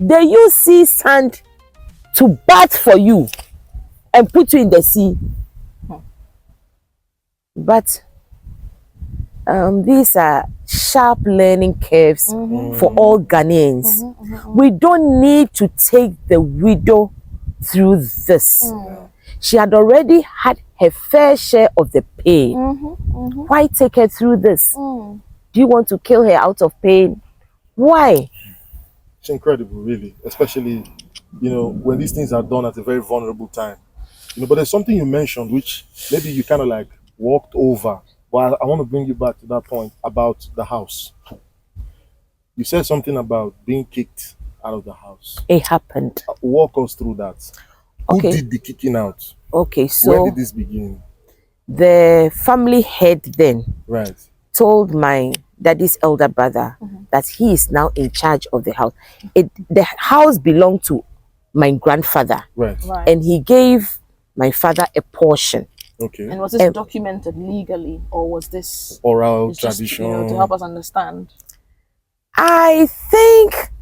They use sea sand to bath for you and put you in the sea. But these are sharp learning curves for all Ghanaians. We don't need to take the widow through this. She had already had her fair share of the pain. Why take her through this? Do you want to kill her out of pain? Why? It's incredible, really, especially, when these things are done at a very vulnerable time. But there's something you mentioned which maybe you kind of like walked over. But I want to bring you back to that point about the house. You said something about being kicked out of the house. It happened. Walk us through that. Okay. Who did the kicking out? Okay, so where did this begin? The family head then told my daddy's elder brother that he is now in charge of the house. The house belonged to my grandfather, and he gave my father a portion. Okay. And was this documented legally, or was this oral tradition? Just, to help us understand. I think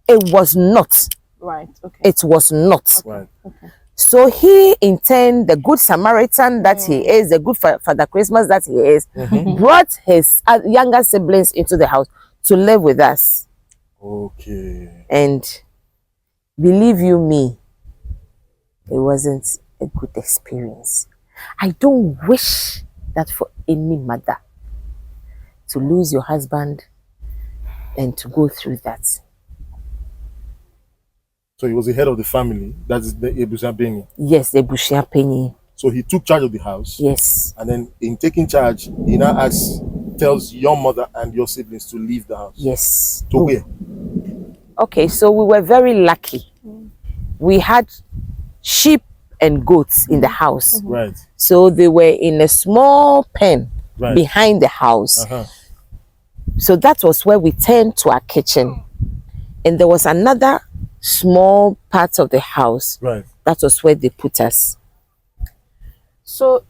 it was not. Right. Okay. It was not. Okay. Right. Okay. So he, in turn, the good Samaritan that he is, the good Father Christmas that he is, brought his younger siblings into the house to live with us. Okay. And believe you me, it wasn't a good experience. I don't wish that for any mother to lose your husband and to go through that. So he was the head of the family. That is the Abusuab3ni. Yes, the Abusuab3ni. So he took charge of the house. Yes. And then in taking charge, he now tells your mother and your siblings to leave the house. Yes. To where? Okay, so we were very lucky. We had sheep and goats in the house. Right. So they were in a small pen behind the house. So that was where we turned to our kitchen. And there was another small part of the house. Right. That was where they put us. So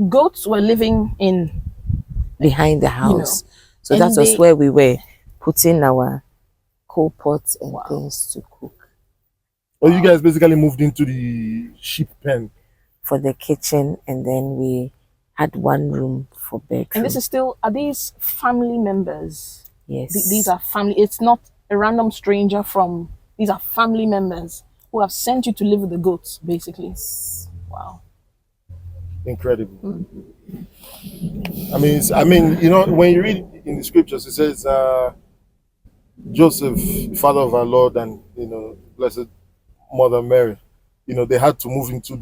goats were living in behind the house. So that was where we were putting our coal pots and things to cook. Oh, you guys basically moved into the sheep pen for the kitchen, and then we had one room for bedroom. And this is still, are these family members? Yes. These are family. It's not a random stranger from, these are family members who have sent you to live with the goats, basically. Wow. Incredible. I mean, when you read in the scriptures, it says, Joseph, father of our Lord, and, Blessed Mother Mary, they had to move into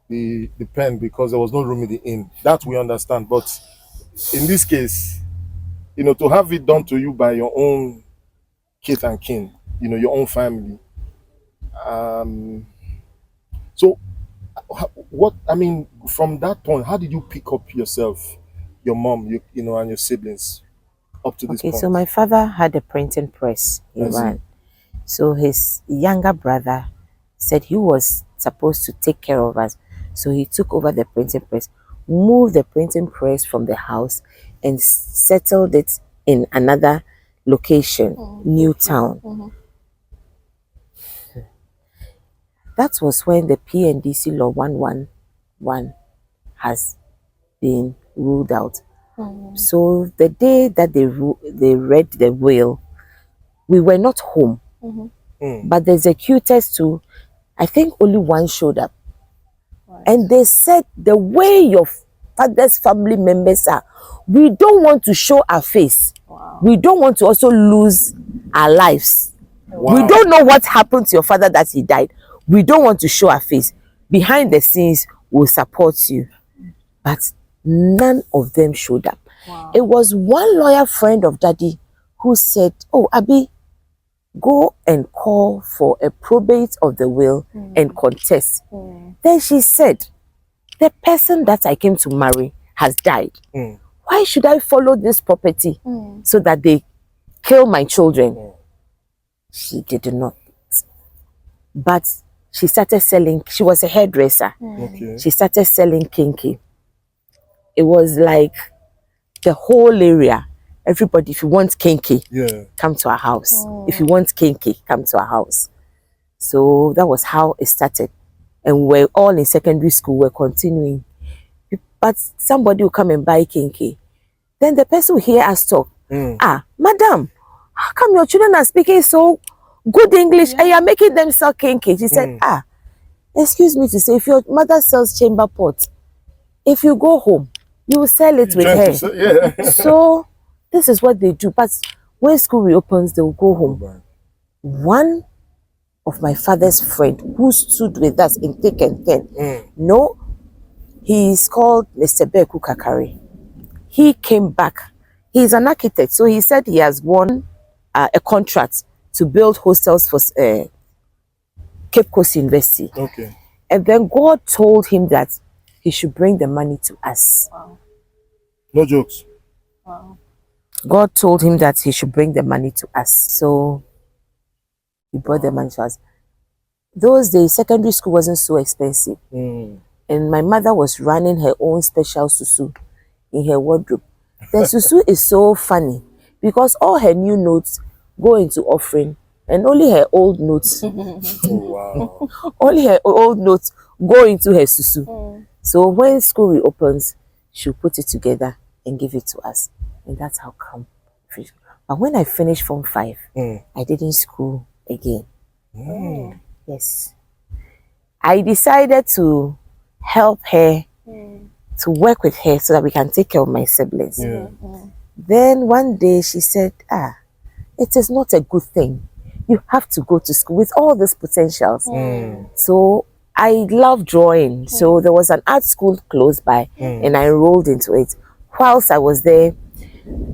the pen because there was no room in the inn. That we understand. But in this case, to have it done to you by your own kith and kin, your own family. So from that point, how did you pick up yourself, your mom, and your siblings up to this point? Okay, so my father had a printing press. He ran. So his younger brother said he was supposed to take care of us. So he took over the printing press, moved the printing press from the house, and settled it in another location, New Town. That was when the PNDC law 111 has been ruled out. So the day that they read the will, we were not home. But the executors too, I think only one showed up. And they said, the way your father's family members are, we don't want to show our face. We don't want to also lose our lives. We don't know what happened to your father that he died. We don't want to show our face. Behind the scenes, we'll support you. But none of them showed up. It was one lawyer friend of Daddy who said, oh, Abi, go and call for a probate of the will and contest. Then she said, the person that I came to marry has died. Why should I follow this property so that they kill my children? She did not. But she started selling, she was a hairdresser. She started selling kinky. It was like the whole area. everybody, if you want kinky, Yeah. come to our house. If you want kinky, come to our house. So that was how it started. And we're all in secondary school, we're continuing. But somebody will come and buy kinky. Then the person will hear us talk. Ah, madam, how come your children are speaking so good English and you're making them sell kinky? She said, ah, excuse me to say, if your mother sells chamber pot, if you go home, you will sell it with her. So this is what they do. But when school reopens, they will go home. One of my father's friend who stood with us in thick and thin, no, he is called Mr. Beku Kakari. He came back. He's an architect, so he said he has won a contract to build hostels for Cape Coast University. Okay. And then God told him that he should bring the money to us. Wow. No jokes. Wow. God told him that he should bring the money to us. So he brought the money to us. Those days, secondary school wasn't so expensive. And my mother was running her own special susu in her wardrobe. The susu is so funny because all her new notes go into offering and only her old notes, Wow. only her old notes go into her susu. So when school reopens, she'll put it together and give it to us. And that's how come. But when I finished Form 5, I didn't school again. Yes. I decided to help her, to work with her so that we can take care of my siblings. Then one day she said, it is not a good thing. You have to go to school with all these potentials. So I love drawing. So there was an art school close by and I enrolled into it. Whilst I was there,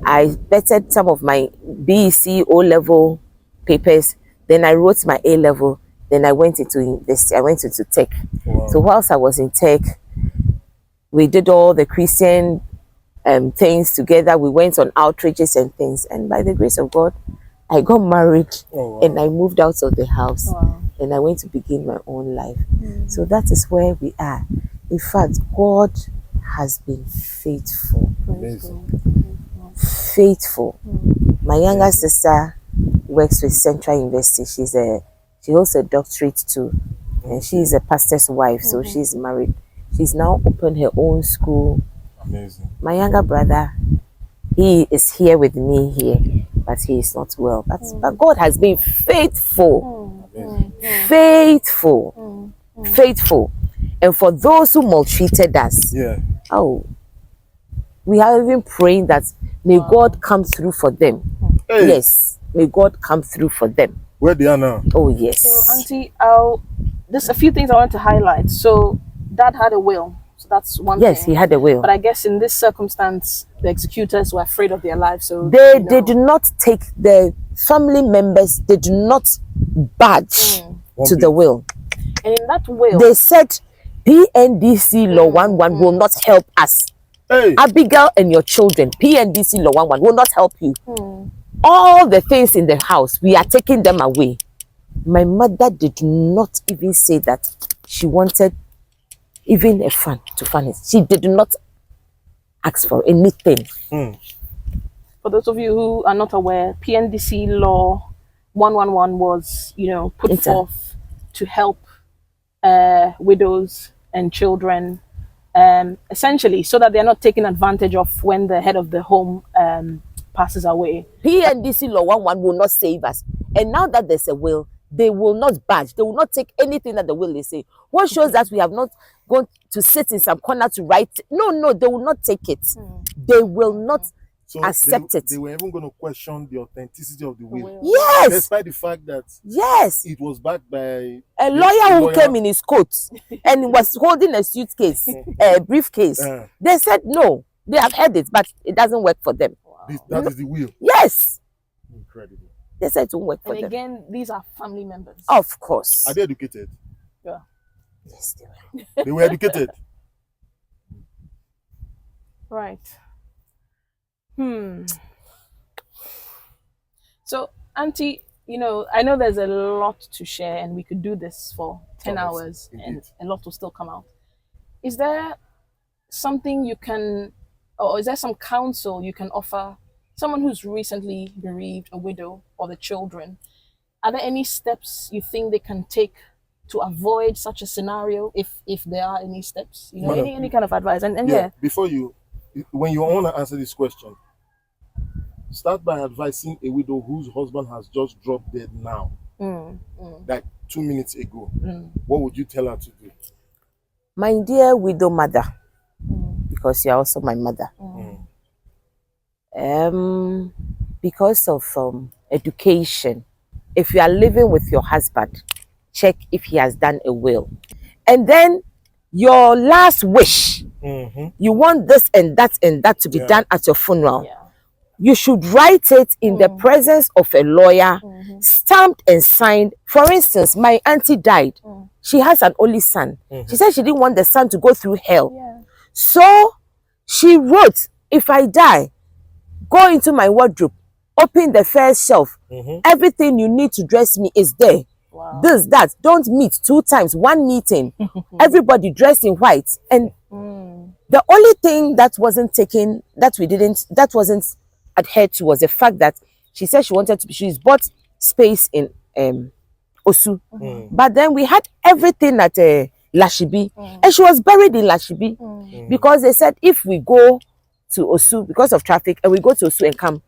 I bettered some of my BEC O-level papers. Then I wrote my A-level. Then I went into university. I went into tech. Wow. So whilst I was in tech, we did all the Christian things together. We went on outreaches and things. And by the grace of God, I got married and I moved out of the house. And I went to begin my own life. So that is where we are. In fact, God has been faithful. Amazing. Faithful. My younger sister works with Central University. She holds a doctorate too. And she is a pastor's wife, so she's married. She's now opened her own school. Amazing. My younger brother, he is here with me here, but he is not well. But God has been faithful. Faithful. Faithful. And for those who maltreated us, we are even praying that may God come through for them. Yes, may God come through for them. Where they are now? Oh, yes. So, Auntie, there's a few things I want to highlight. So, Dad had a will. So, that's one thing. Yes, he had a will. But I guess in this circumstance, the executors were afraid of their lives. So, they did not take, the family members did not budge to the will. And in that will, they said PNDC Law 11 will not help us. Abigail and your children, PNDC Law 11 will not help you. All the things in the house, we are taking them away. My mother did not even say that she wanted even a fan to fan it. She did not ask for anything. For those of you who are not aware, PNDC Law 111 was, put forth to help widows and children, essentially, so that they're not taken advantage of when the head of the home passes away. PNDC Law 11 will not save us. And now that there's a will, they will not budge. They will not take anything that the will is saying. What shows that we have not gone to sit in some corner to write? No, they will not take it. They will not accept it. They were even going to question the authenticity of the will. Yes. Despite the fact that it was backed by a lawyer who came in his coat and was holding a suitcase, a briefcase. They said no. They have heard it, but it doesn't work for them. That is the will. Yes. Incredible. They said it won't work for them. And again, these are family members. Of course. Are they educated? Yeah. Yes, they were. They were educated. Right. So, Auntie, I know there's a lot to share and we could do this for 10 hours and a lot will still come out. Is there something you can, or is there some counsel you can offer someone who's recently bereaved, a widow, or the children, are there any steps you think they can take to avoid such a scenario, if there are any steps? You know, Madam, any kind of advice? And yeah. Before when you want to answer this question, start by advising a widow whose husband has just dropped dead now, like 2 minutes ago. What would you tell her to do? My dear widow mother, because you're also my mother. Because of education, if you are living with your husband, check if he has done a will. And then your last wish, you want this and that to be done at your funeral. Yeah. You should write it in the presence of a lawyer, stamped and signed. For instance, my auntie died. She has an only son. She said she didn't want the son to go through hell. Yeah. So she wrote, if I die, go into my wardrobe, open the first shelf. Everything you need to dress me is there. Wow. This, that. Don't meet 2 times, 1 meeting. Everybody dressed in white. And the only thing that wasn't taken, that wasn't adhered to, was the fact that she said she's bought space in Osu. But then we had everything at Lashibi. And she was buried in Lashibi. Because they said if we go to Osu, because of traffic, and we go to Osu and come,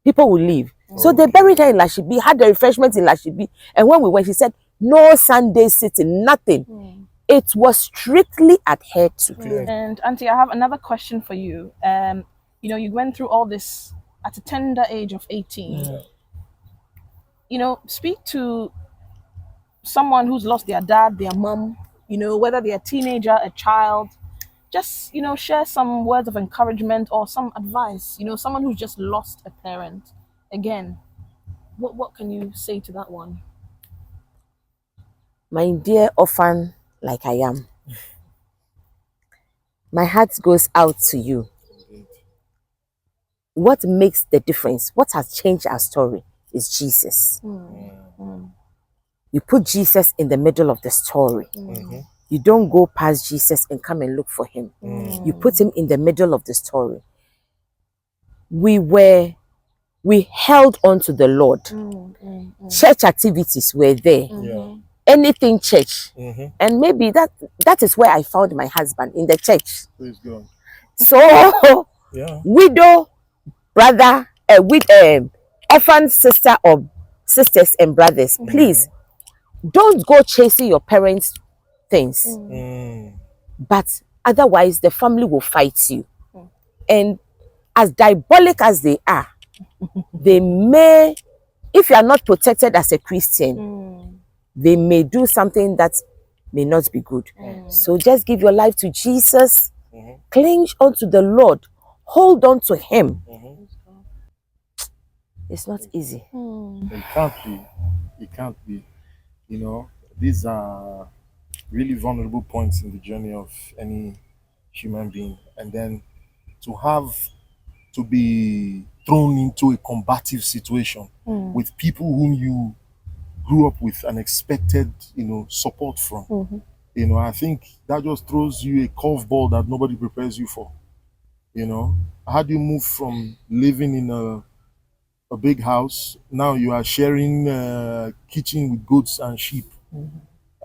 people will leave. So they buried her in Lashibi, had the refreshments in Lashibi. And when we went, she said, no Sunday sitting, nothing. It was strictly adhered to. And Auntie, I have another question for you. You know, you went through all this at a tender age of 18. You know, speak to someone who's lost their dad, their mom, you know, whether they're a teenager, a child. Just, you know, share some words of encouragement or some advice. You know, someone who's just lost a parent. Again, what can you say to that one? My dear orphan, like I am, my heart goes out to you. What makes the difference, what has changed our story, is Jesus. You put Jesus in the middle of the story. You don't go past Jesus and come and look for him. You put him in the middle of the story. We held on to the Lord. Church activities were there. Anything church. And maybe that is where I found my husband, in the church. Praise God. So widow, brother, with orphan sister or sisters and brothers, please don't go chasing your parents' things. But otherwise the family will fight you. And as diabolic as they are, they may, if you are not protected as a Christian, they may do something that may not be good. So just give your life to Jesus, cling onto the Lord, hold on to him. It's not easy. It can't be. It can't be. You know, these are really vulnerable points in the journey of any human being. And then to be thrown into a combative situation with people whom you grew up with and expected, you know, support from. You know, I think that just throws you a curveball that nobody prepares you for. You know, how do you move from living in a big house, now you are sharing kitchen with goats and sheep?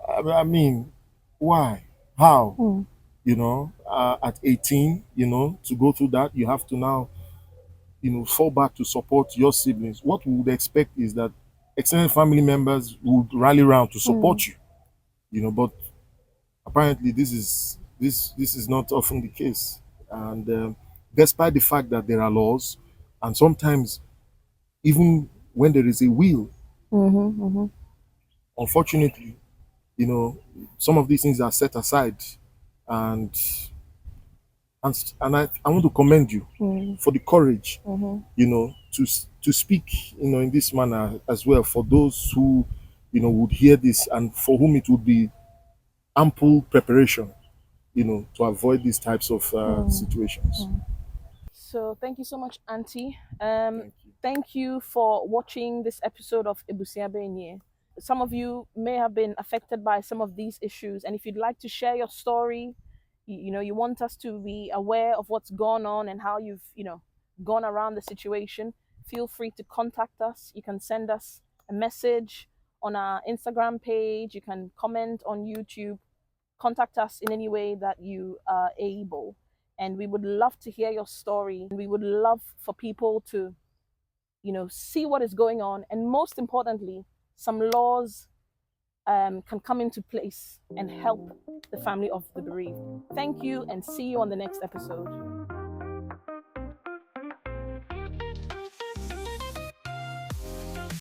I mean, why? How? You know, at 18, you know, to go through that, you have to now, you know, fall back to support your siblings. What we would expect is that extended family members would rally around to support you, you know, but apparently this is not often the case. And despite the fact that there are laws, and sometimes even when there is a will, unfortunately, you know, some of these things are set aside. And I want to commend you for the courage, you know, to speak, you know, in this manner as well, for those who, you know, would hear this and for whom it would be ample preparation, you know, to avoid these types of situations. So thank you so much, Auntie. Thank you. Thank you for watching this episode of Abusuab3ni E1. Some of you may have been affected by some of these issues, and if you'd like to share your story, you know, you want us to be aware of what's gone on and how you've, you know, gone around the situation, feel free to contact us. You can send us a message on our Instagram page. You can comment on YouTube. Contact us in any way that you are able. And we would love to hear your story. We would love for people to, see what is going on. And most importantly, some laws can come into place and help the family of the bereaved. Thank you, and see you on the next episode.